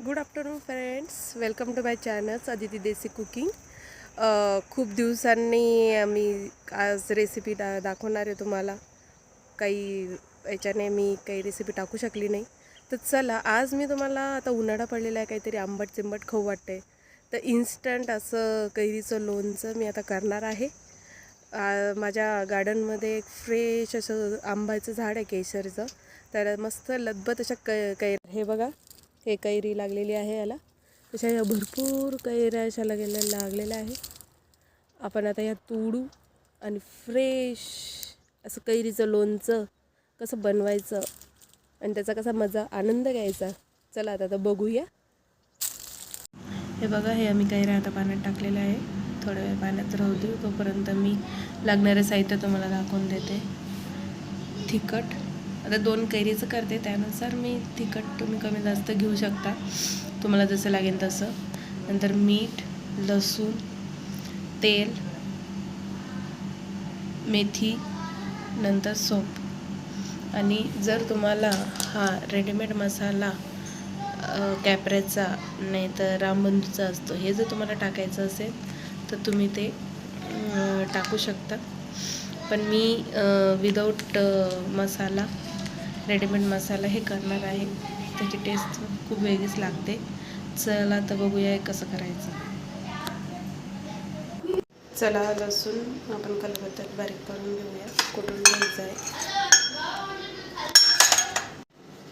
Good afternoon friends, welcome to my channels Aditi Desi cooking. खूप दिवसांनी मी आज रेसिपी दाखवणार आहे तुम्हाला. काही याच्याने मी काही रेसिपी टाकू शकली नाही, तर चला आज मी तुम्हाला, आता उन्हाळा पडलेला आहे, काहीतरी आंबट चिंबट खाऊ वाटते, तर इन्स्टंट असं कैरीचं लोणचं मी आता करणार आहे. माझ्या गार्डनमध्ये एक फ्रेश असं आंब्याचं झाड आहे केशरचं, तर मस्त लदबत अशा कैरी, हे बघा, हे कैरी लागलेली आहे याला. तशा या भरपूर कैऱ्या अशा लागलेल्या आहे. आपण आता या तोडू आणि फ्रेश असं कैरीचं लोणचं कसं बनवायचं आणि त्याचा कसा मजा आनंद घ्यायचा, चला आता बघूया. हे बघा, हे आम्ही कैऱ्या आता पाण्यात टाकलेलं आहे. थोड्या वेळ पाण्यात राहू देऊ, तोपर्यंत मी लागणारे साहित्य तुम्हाला दाखवून देते. तिखट, आता 2 कैरीचं करते, त्यानुसार मी तिखट तुम्ही कमी जास्त घेऊ शकता, तुम्हाला जसं लागेल तसं. नंतर मीठ, लसूण, तेल, मेथी, नंतर सोप. आणि जर तुम्हाला हा रेडीमेड मसाला कॅपऱ्याचा नाही तर रामबंधूचा असतो, हे जर तुम्हाला टाकायचं असेल तर तुम्ही ते टाकू शकता. पण मी विदाऊट मसाला, रेडीमेड मसाला हे करणार आहे. त्याची टेस्ट खूप वेगळीच लागते. चला तर बघूया कसं करायचं. चला, लसूण आपण खलबत्त्यात बारीक करून घेऊया, कुटून घ्यायचं आहे.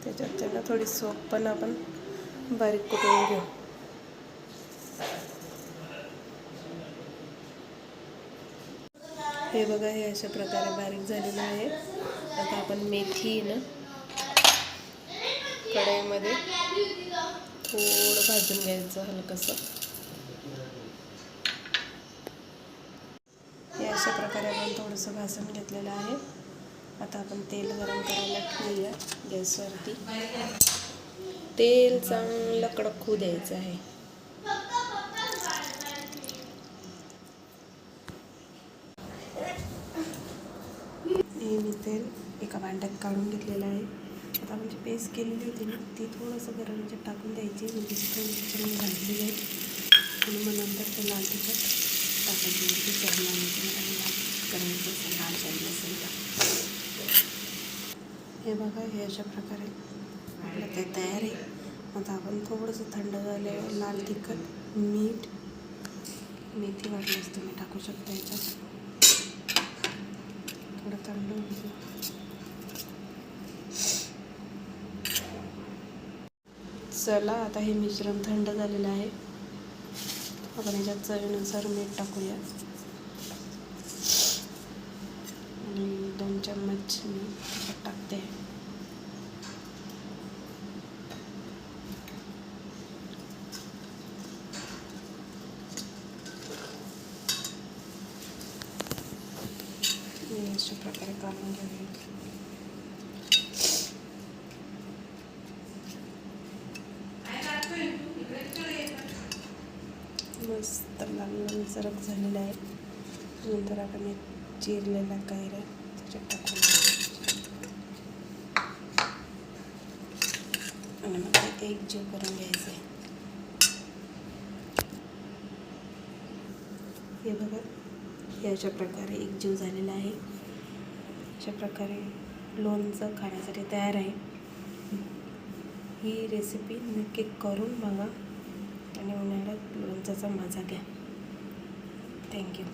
त्याच्यात त्यांना थोडी सोप पण आपण बारीक कुटून घेऊ. हे बघा, हे अशा प्रकारे बारीक झालेलं आहे. आता आपण मेथी ना कढईमध्ये थोडं भाजून घ्यायचं हलकंसं. हे अशा प्रकारे आपण थोडंसं भाजून घेतलेलं आहे. आता आपण तेल गरम करायला ठेवूया गॅसवरती. तेल चांगलं कडक होऊ द्यायचं आहे. हे मी तेल एका भांड्यात काढून घेतलेलं आहे. आता आपण जी पेस्ट केलेली होती ना, ती थोडंसं गरम ह्याच्यात टाकून द्यायची, म्हणजे थोडी चांगली भाजली जाईल. आणि मग नंतर ते लाल तिखट टाकायची, म्हणजे चरला नाही लाल करायचं असेल, लाल पाहिजे असेल तर. हे बघा, हे अशा प्रकारे आपलं ते तयार आहे. आता आपण थोडंसं थंड झाल्यावर लाल तिखट, मीठ, मेथी वाटल्यास तुम्ही टाकू शकता याच्यात. थोडं थंड होईल. चला, आता हे मिश्रण थंड झालेलं आहे. आपण याच्यात चवीनुसार मीठ टाकूया आणि 2 चम्मच मी त्याच्यात टाकते. अशा प्रकारे काढून घेऊया. मस्त लाल सरक झालेला आहे. नंतर आपण एक चिरलेला कैऱ्या त्याच्यात टाकून आणि मग ते एकजीव करून घ्यायचं आहे. हे बघा, हे अशा प्रकारे एकजीव झालेला आहे. अशा प्रकारे लोणचं खाण्यासाठी तयार आहे. ही रेसिपी नक्की करून बघा आणि उन्हाळ्यात लोणच्याचा मजा घ्या. थँक्यू.